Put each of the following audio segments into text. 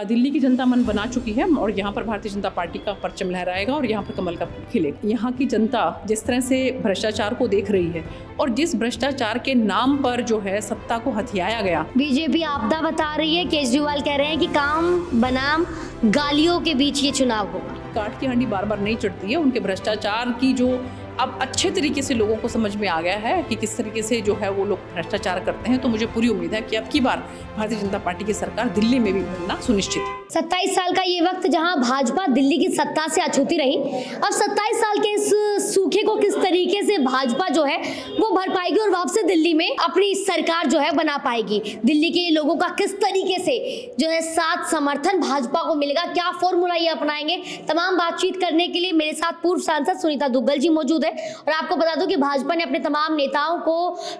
दिल्ली की जनता मन बना चुकी है और यहाँ पर भारतीय जनता पार्टी का परचम लहराएगा और यहाँ पर कमल का फूल खिलेगा। यहाँ की जनता जिस तरह से भ्रष्टाचार को देख रही है और जिस भ्रष्टाचार के नाम पर जो है सत्ता को हथियाया गया। बीजेपी आपदा बता रही है, केजरीवाल कह रहे हैं कि काम बनाम गालियों के बीच ये चुनाव होगा। काट की हांडी बार बार नहीं चढ़ती है। उनके भ्रष्टाचार की जो अब अच्छे तरीके से लोगों को समझ में आ गया है कि किस तरीके से जो है वो लोग भ्रष्टाचार करते हैं, तो मुझे पूरी उम्मीद है कि अब की बार भारतीय जनता पार्टी की सरकार दिल्ली में भी बनना सुनिश्चित है। 27 साल का ये वक्त जहां भाजपा दिल्ली की सत्ता से अछूती रही, अब 27 साल के इस सूखे को किस तरीके से भाजपा जो है वो भर पाएगी और वापस दिल्ली में अपनी सरकार जो है बना पाएगी। दिल्ली के लोगों का किस तरीके से जो है साथ समर्थन भाजपा को मिलेगा, क्या फॉर्मूला ये अपनाएंगे, तमाम बातचीत करने के लिए मेरे साथ पूर्व सांसद सुनीता दुग्गल जी मौजूद है। और आपको बता दूं कि भाजपा ने अपने तमाम नेताओं को,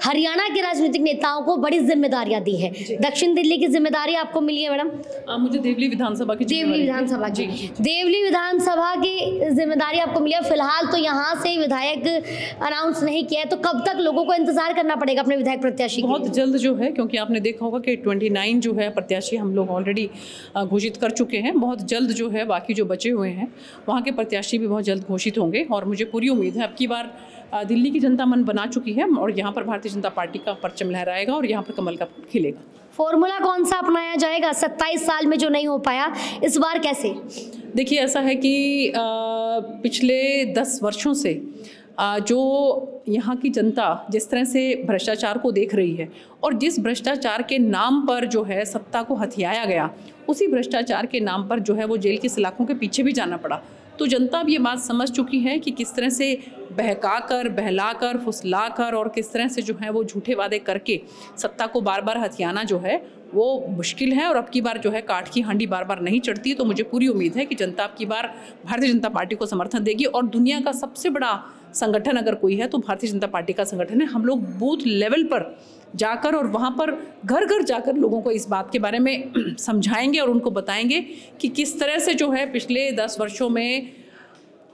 हरियाणा के राजनीतिक नेताओं को बड़ी जिम्मेदारियां दी है। दक्षिण दिल्ली की जिम्मेदारी आपको मिली है मैडम? मुझे देवली विधानसभा की देवली विधानसभा की जिम्मेदारी आपको मिली है। फिलहाल तो यहाँ से विधायक अनाउंस नहीं किया है, तो कब तक लोगों को इंतजार करना पड़ेगा अपने विधायक प्रत्याशी? बहुत जल्द जो है, क्योंकि आपने देखा होगा कि 29 जो है प्रत्याशी हम लोग ऑलरेडी घोषित कर चुके हैं। बहुत जल्द जो है बाकी जो बचे हुए हैं वहाँ के प्रत्याशी भी बहुत जल्द घोषित होंगे और मुझे पूरी उम्मीद है अब की बार दिल्ली की जनता मन बना चुकी है और यहाँ पर भारतीय जनता पार्टी का परचम लहराएगा और यहाँ पर कमल का फूल खिलेगा। फॉर्मूला कौन सा अपनाया जाएगा? 27 साल में जो नहीं हो पाया इस बार कैसे? देखिए, ऐसा है कि पिछले 10 वर्षों से जो यहाँ की जनता जिस तरह से भ्रष्टाचार को देख रही है और जिस भ्रष्टाचार के नाम पर जो है सत्ता को हथियाया गया, उसी भ्रष्टाचार के नाम पर जो है वो जेल की सलाखों के पीछे भी जाना पड़ा। तो जनता अब ये बात समझ चुकी है कि किस तरह से बहकाकर, बहलाकर, फुसलाकर और किस तरह से जो है वो झूठे वादे करके सत्ता को बार बार हथियाना जो है वो मुश्किल है। और अब की बार जो है काठ की हांडी बार बार नहीं चढ़ती, तो मुझे पूरी उम्मीद है कि जनता अब की बार भारतीय जनता पार्टी को समर्थन देगी। और दुनिया का सबसे बड़ा संगठन अगर कोई है तो भारतीय जनता पार्टी का संगठन है। हम लोग बूथ लेवल पर जाकर और वहाँ पर घर घर जाकर लोगों को इस बात के बारे में समझाएंगे और उनको बताएंगे कि किस तरह से जो है पिछले 10 वर्षों में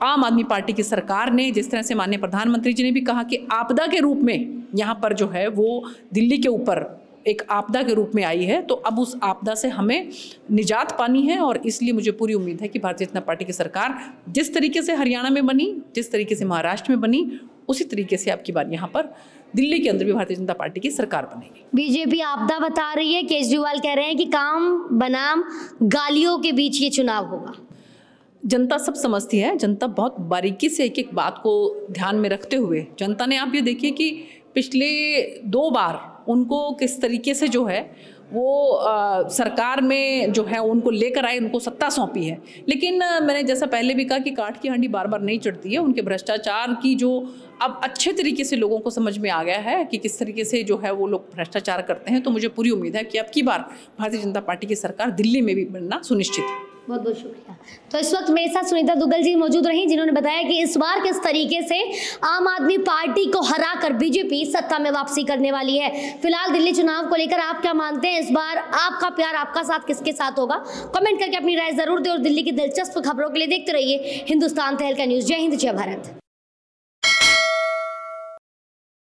आम आदमी पार्टी की सरकार ने, जिस तरह से माननीय प्रधानमंत्री जी ने भी कहा कि आपदा के रूप में यहाँ पर जो है वो दिल्ली के ऊपर एक आपदा के रूप में आई है, तो अब उस आपदा से हमें निजात पानी है। और इसलिए मुझे पूरी उम्मीद है कि भारतीय जनता पार्टी की सरकार जिस तरीके से हरियाणा में बनी, जिस तरीके से महाराष्ट्र में बनी, उसी तरीके से अब की बार यहाँ पर दिल्ली के अंदर भी भारतीय जनता पार्टी की सरकार बनेगी। बीजेपी आपदा बता रही है, केजरीवाल कह रहे हैं कि काम बनाम गालियों के बीच ये चुनाव होगा। जनता सब समझती है। जनता बहुत बारीकी से एक एक बात को ध्यान में रखते हुए, जनता ने आप ये देखिए कि पिछले 2 बार उनको किस तरीके से जो है वो सरकार में जो है उनको लेकर आए, उनको सत्ता सौंपी है। लेकिन मैंने जैसा पहले भी कहा कि काठ की हांडी बार बार नहीं चढ़ती है। उनके भ्रष्टाचार की जो अब अच्छे तरीके से लोगों को समझ में आ गया है कि किस तरीके से जो है वो लोग भ्रष्टाचार करते हैं, तो मुझे पूरी उम्मीद है कि अब की बार भारतीय जनता पार्टी की सरकार दिल्ली में भी बनना सुनिश्चित है। बहुत बहुत शुक्रिया। तो इस वक्त मेरे साथ सुनीता दुग्गल जी मौजूद रही, जिन्होंने बताया कि इस बार किस तरीके से आम आदमी पार्टी को हराकर बीजेपी सत्ता में वापसी करने वाली है। फिलहाल दिल्ली चुनाव को लेकर आप क्या मानते हैं? इस बार आपका प्यार, आपका साथ किसके साथ होगा? कमेंट करके अपनी राय जरूर दें और दिल्ली की दिलचस्प खबरों के लिए देखते रहिए हिंदुस्तान तहलका न्यूज़। जय हिंद, जय भारत।